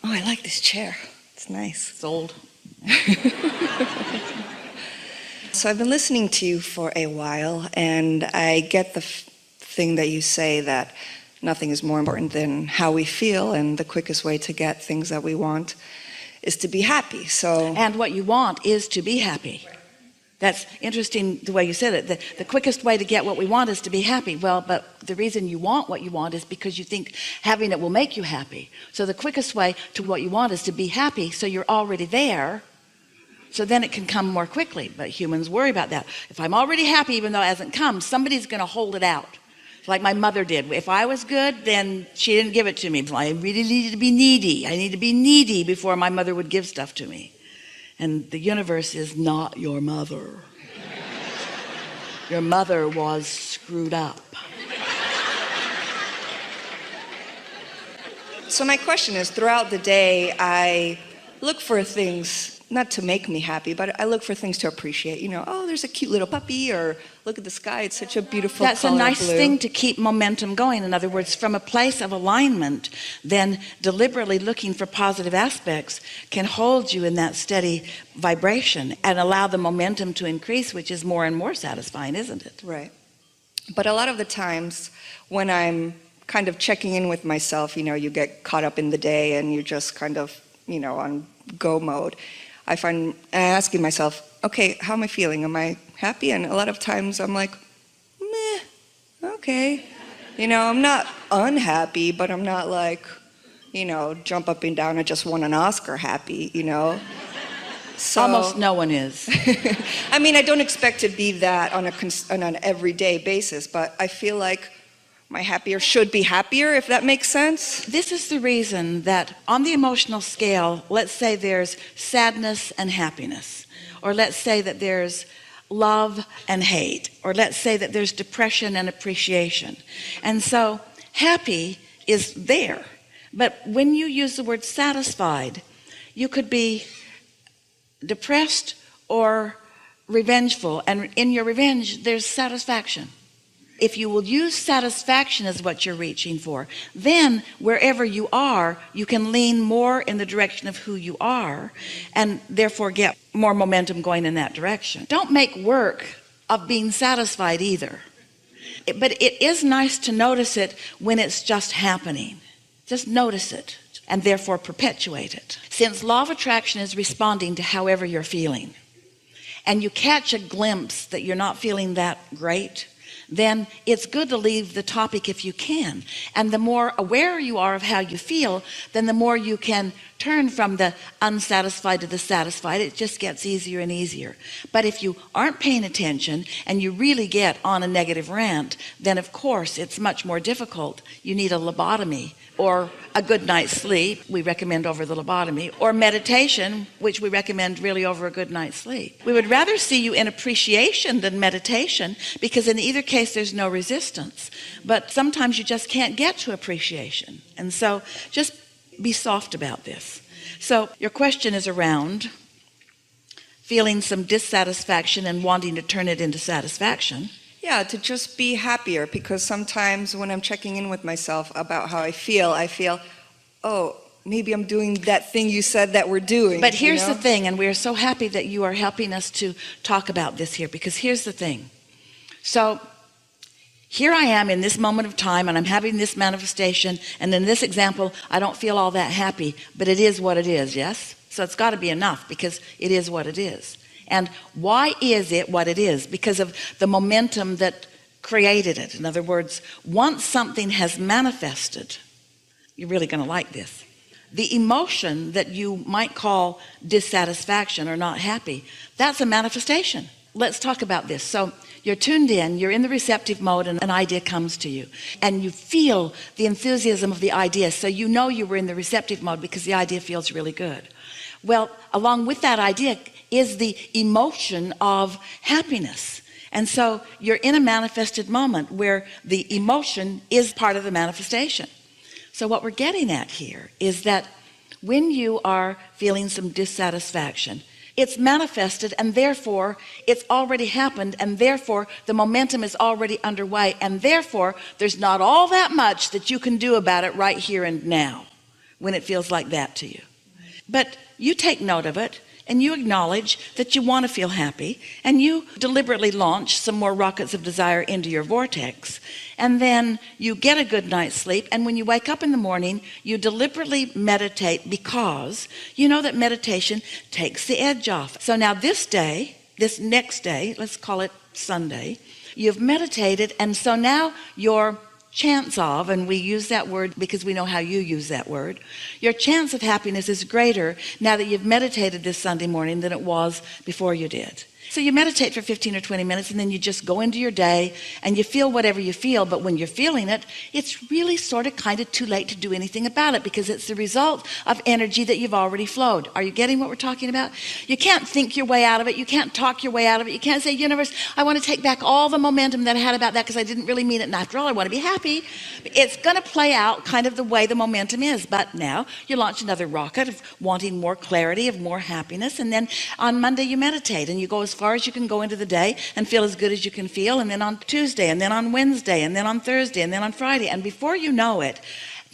Oh, I like this chair. It's nice. It's old. So I've been listening to you for a while, and I get the thing that you say that nothing is more important than how we feel, and the quickest way to get things that we want is to be happy. And what you want is to be happy. That's interesting the way you said it. The quickest way to get what we want is to be happy. Well, but the reason you want what you want is because you think having it will make you happy. So the quickest way to what you want is to be happy, so you're already there. So then it can come more quickly. But humans worry about that. If I'm already happy, even though it hasn't come, somebody's going to hold it out. Like my mother did. If I was good, then she didn't give it to me. I really needed to be needy. I need to be needy before my mother would give stuff to me. And the universe is not your mother. Your mother was screwed up. So my question is, throughout the day, I look for things, not to make me happy, but I look for things to appreciate. You know, oh, there's a cute little puppy, or look at the sky, it's such a beautiful color. That's a nice thing to keep momentum going. In other words, from a place of alignment, then deliberately looking for positive aspects can hold you in that steady vibration and allow the momentum to increase, which is more and more satisfying, isn't it? Right. But a lot of the times when I'm kind of checking in with myself, you know, you get caught up in the day and you're just kind of, you know, on go mode. I find asking myself, okay, how am I feeling? Am I happy? And a lot of times I'm like, meh, okay. You know, I'm not unhappy, but I'm not like, you know, jump up and down, I just won an Oscar happy, you know. So, almost no one is. I mean, I don't expect to be that on an everyday basis, but I feel like my happier should be happier, if that makes sense. This is the reason that on the emotional scale, let's say there's sadness and happiness, or let's say that there's love and hate, or let's say that there's depression and appreciation. And so happy is there. But when you use the word satisfied, you could be depressed or revengeful, and in your revenge there's satisfaction. If you will use satisfaction as what you're reaching for, then wherever you are, you can lean more in the direction of who you are, and therefore get more momentum going in that direction. Don't make work of being satisfied either. But it is nice to notice it when it's just happening. Just notice it and therefore perpetuate it. Since law of attraction is responding to however you're feeling, and you catch a glimpse that you're not feeling that great, then it's good to leave the topic if you can. And the more aware you are of how you feel, then the more you can turn from the unsatisfied to the satisfied. It just gets easier and easier. But if you aren't paying attention and you really get on a negative rant, then of course it's much more difficult. You need a lobotomy, or a good night's sleep, we recommend over the lobotomy, or meditation, which we recommend really over a good night's sleep. We would rather see you in appreciation than meditation, because in either case there's no resistance. But sometimes you just can't get to appreciation. And so just be soft about this. So your question is around feeling some dissatisfaction and wanting to turn it into satisfaction. Yeah, to just be happier, because sometimes when I'm checking in with myself about how I feel, oh, maybe I'm doing that thing you said that we're doing. But here's the thing, and we're so happy that you are helping us to talk about this here, because here's the thing. So here I am in this moment of time, and I'm having this manifestation, and in this example, I don't feel all that happy, but it is what it is, yes? So it's got to be enough, because it is what it is. And why is it what it is? Because of the momentum that created it. In other words, once something has manifested, you're really going to like this. The emotion that you might call dissatisfaction or not happy, that's a manifestation. Let's talk about this. So you're tuned in, you're in the receptive mode, and an idea comes to you. And you feel the enthusiasm of the idea. So you know you were in the receptive mode because the idea feels really good. Well, along with that idea is the emotion of happiness. And so you're in a manifested moment where the emotion is part of the manifestation. So what we're getting at here is that when you are feeling some dissatisfaction, it's manifested, and therefore it's already happened, and therefore the momentum is already underway, and therefore there's not all that much that you can do about it right here and now. when it feels like that to you. But you take note of it, and you acknowledge that you want to feel happy, and you deliberately launch some more rockets of desire into your vortex, and then you get a good night's sleep, and when you wake up in the morning, you deliberately meditate, because you know that meditation takes the edge off. So now this next day, let's call it Sunday, you've meditated, and so now your chance of, and we use that word because we know how you use that word, your chance of happiness is greater now that you've meditated this Sunday morning than it was before you did. So you meditate for 15 or 20 minutes, and then you just go into your day and you feel whatever you feel. But when you're feeling it, it's really sort of kind of too late to do anything about it, because it's the result of energy that you've already flowed. Are you getting what we're talking about? You can't think your way out of it. You can't talk your way out of it. You can't say, universe, I want to take back all the momentum that I had about that because I didn't really mean it, and after all, I want to be happy. It's going to play out kind of the way the momentum is. But now you launch another rocket of wanting more clarity, of more happiness, and then on Monday you meditate, and you go as far as you can go into the day and feel as good as you can feel, and then on Tuesday, and then on Wednesday, and then on Thursday, and then on Friday, and before you know it,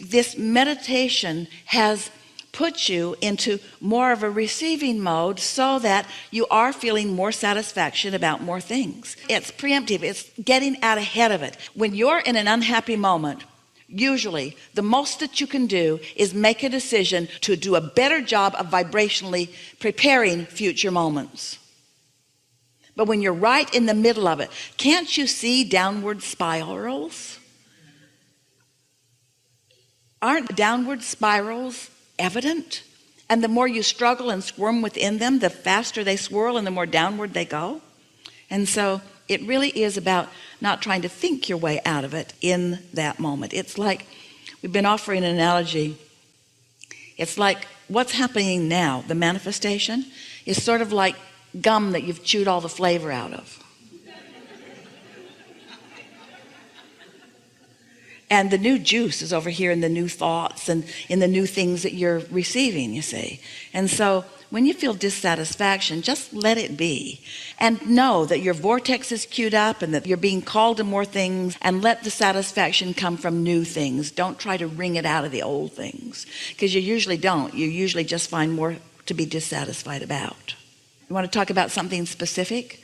this meditation has put you into more of a receiving mode, so that you are feeling more satisfaction about more things. It's preemptive. It's getting out ahead of it. When you're in an unhappy moment, usually the most that you can do is make a decision to do a better job of vibrationally preparing future moments. But when you're right in the middle of it, can't you see downward spirals? Aren't downward spirals evident? And the more you struggle and squirm within them, the faster they swirl and the more downward they go. And so it really is about not trying to think your way out of it in that moment. It's like, we've been offering an analogy. It's like what's happening now, the manifestation, is sort of like gum that you've chewed all the flavor out of. And the new juice is over here in the new thoughts and in the new things that you're receiving, you see. And so when you feel dissatisfaction, just let it be, and know that your vortex is queued up and that you're being called to more things, and let the satisfaction come from new things. Don't try to wring it out of the old things, because you usually don't. You usually just find more to be dissatisfied about. You want to talk about something specific?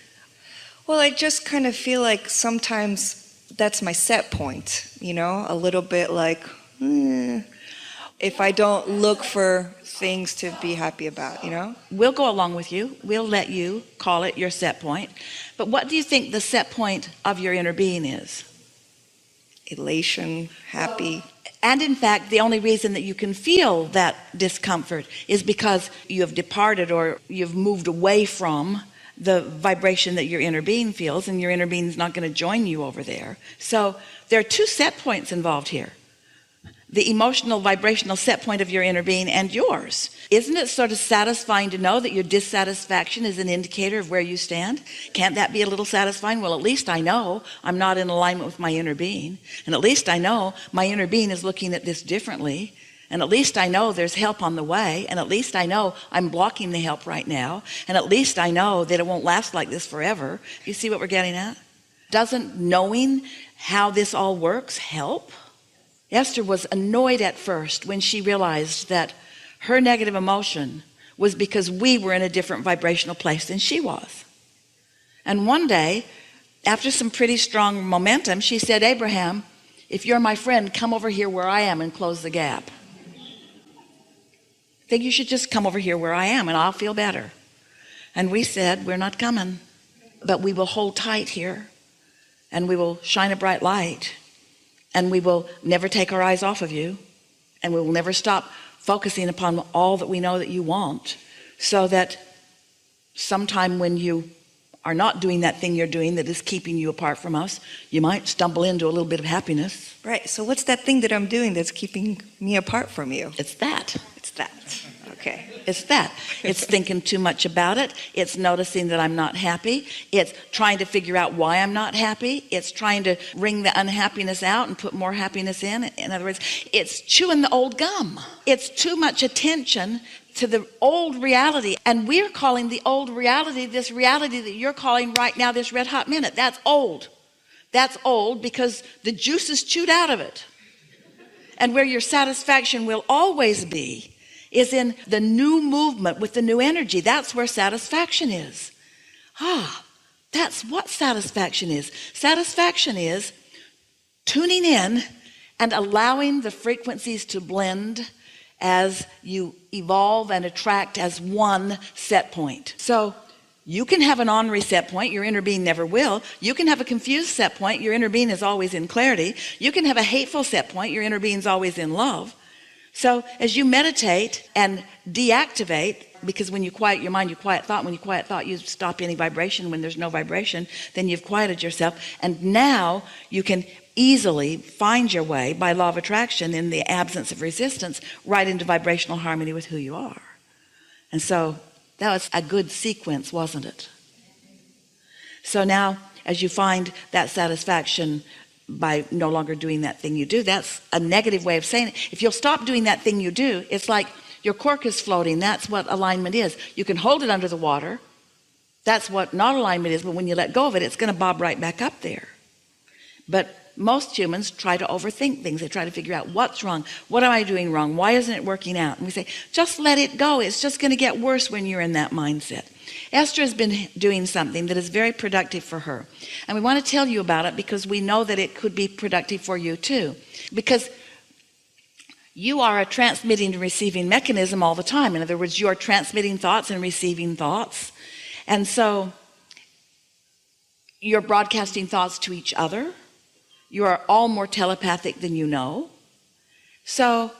Well, I just kind of feel like sometimes that's my set point, a little bit like, if I don't look for things to be happy about, We'll go along with you. We'll let you call it your set point. But what do you think the set point of your inner being is? Elation, happy. And in fact, the only reason that you can feel that discomfort is because you have departed, or you've moved away from the vibration that your inner being feels, and your inner being is not going to join you over there. So there are two set points involved here: the emotional vibrational set point of your inner being and yours. Isn't it sort of satisfying to know that your dissatisfaction is an indicator of where you stand? Can't that be a little satisfying? Well, at least I know I'm not in alignment with my inner being, and at least I know my inner being is looking at this differently, and at least I know there's help on the way, and at least I know I'm blocking the help right now, and at least I know that it won't last like this forever. You see what we're getting at? Doesn't knowing how this all works help? Esther was annoyed at first when she realized that her negative emotion was because we were in a different vibrational place than she was. And one day, after some pretty strong momentum, she said, Abraham, if you're my friend, come over here where I am and close the gap. I think you should just come over here where I am and I'll feel better. And we said, we're not coming, but we will hold tight here, and we will shine a bright light, and we will never take our eyes off of you, and we will never stop focusing upon all that we know that you want, so that sometime when you are not doing that thing you're doing that is keeping you apart from us, you might stumble into a little bit of happiness. Right. So what's that thing that I'm doing that's keeping me apart from you? It's that. It's that. Okay. It's that. It's thinking too much about it. It's noticing that I'm not happy. It's trying to figure out why I'm not happy. It's trying to wring the unhappiness out and put more happiness in. In other words, it's chewing the old gum. It's too much attention to the old reality. And we're calling the old reality, this reality that you're calling right now, this red hot minute. That's old. That's old because the juice is chewed out of it. And where your satisfaction will always be is in the new movement with the new energy. That's where satisfaction is. That's what satisfaction is. Satisfaction is tuning in and allowing the frequencies to blend as you evolve and attract as one set point. So you can have an ornery set point, your inner being never will. You can have a confused set point, your inner being is always in clarity. You can have a hateful set point, your inner being is always in love. So as you meditate and deactivate, because when you quiet your mind, you quiet thought. When you quiet thought, you stop any vibration. When there's no vibration, then you've quieted yourself. And now you can easily find your way by law of attraction, in the absence of resistance, right into vibrational harmony with who you are. And so that was a good sequence, wasn't it? So now as you find that satisfaction by no longer doing that thing you do, that's a negative way of saying it. If you'll stop doing that thing you do, it's like your cork is floating. That's what alignment is. You can hold it under the water. That's what not alignment is. But when you let go of it, it's going to bob right back up there. But most humans try to overthink things. They try to figure out what's wrong. What am I doing wrong? Why isn't it working out? And we say, just let it go. It's just going to get worse when you're in that mindset. Esther has been doing something that is very productive for her. And we want to tell you about it because we know that it could be productive for you too. Because you are a transmitting and receiving mechanism all the time. In other words, you're transmitting thoughts and receiving thoughts. And so you're broadcasting thoughts to each other. You are all more telepathic than you know. So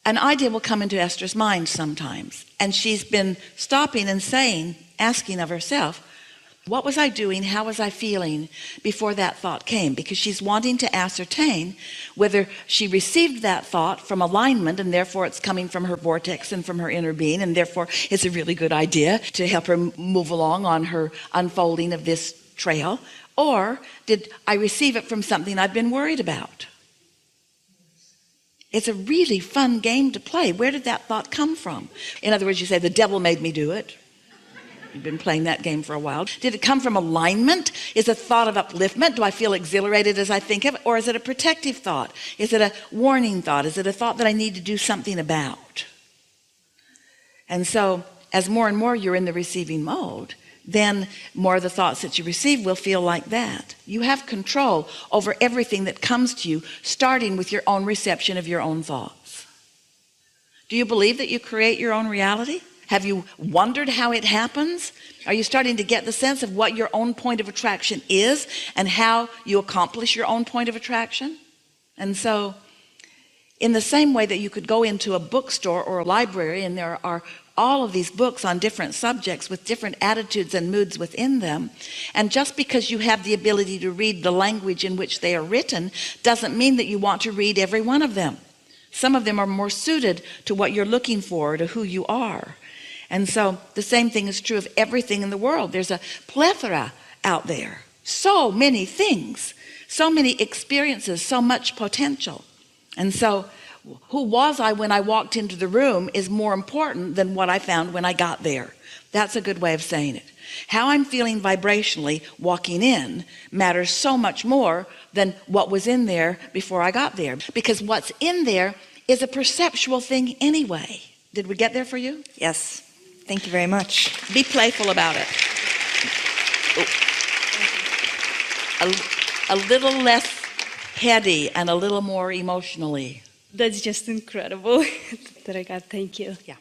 an idea will come into Esther's mind sometimes. And she's been stopping and saying, asking of herself, what was I doing? How was I feeling before that thought came? Because she's wanting to ascertain whether she received that thought from alignment, and therefore it's coming from her vortex and from her inner being, and therefore it's a really good idea to help her move along on her unfolding of this trail. Or did I receive it from something I've been worried about? It's a really fun game to play. Where did that thought come from? In other words, you say, the devil made me do it. You've been playing that game for a while. Did it come from alignment? Is it a thought of upliftment? Do I feel exhilarated as I think of it? Or is it a protective thought? Is it a warning thought? Is it a thought that I need to do something about? And so as more and more you're in the receiving mode, then more of the thoughts that you receive will feel like that. You have control over everything that comes to you, starting with your own reception of your own thoughts. Do you believe that you create your own reality? Have you wondered how it happens? Are you starting to get the sense of what your own point of attraction is and how you accomplish your own point of attraction? And so in the same way that you could go into a bookstore or a library, and there are all of these books on different subjects with different attitudes and moods within them, and just because you have the ability to read the language in which they are written doesn't mean that you want to read every one of them. Some of them are more suited to what you're looking for, to who you are. And so the same thing is true of everything in the world. There's a plethora out there, so many things, so many experiences, so much potential. And so who was I when I walked into the room is more important than what I found when I got there. That's a good way of saying it. How I'm feeling vibrationally walking in matters so much more than what was in there before I got there, because what's in there is a perceptual thing anyway. Did we get there for you? Yes. Thank you very much. Be playful about it. A little less heady and a little more emotionally. That's just incredible that I got. Thank you. Yeah.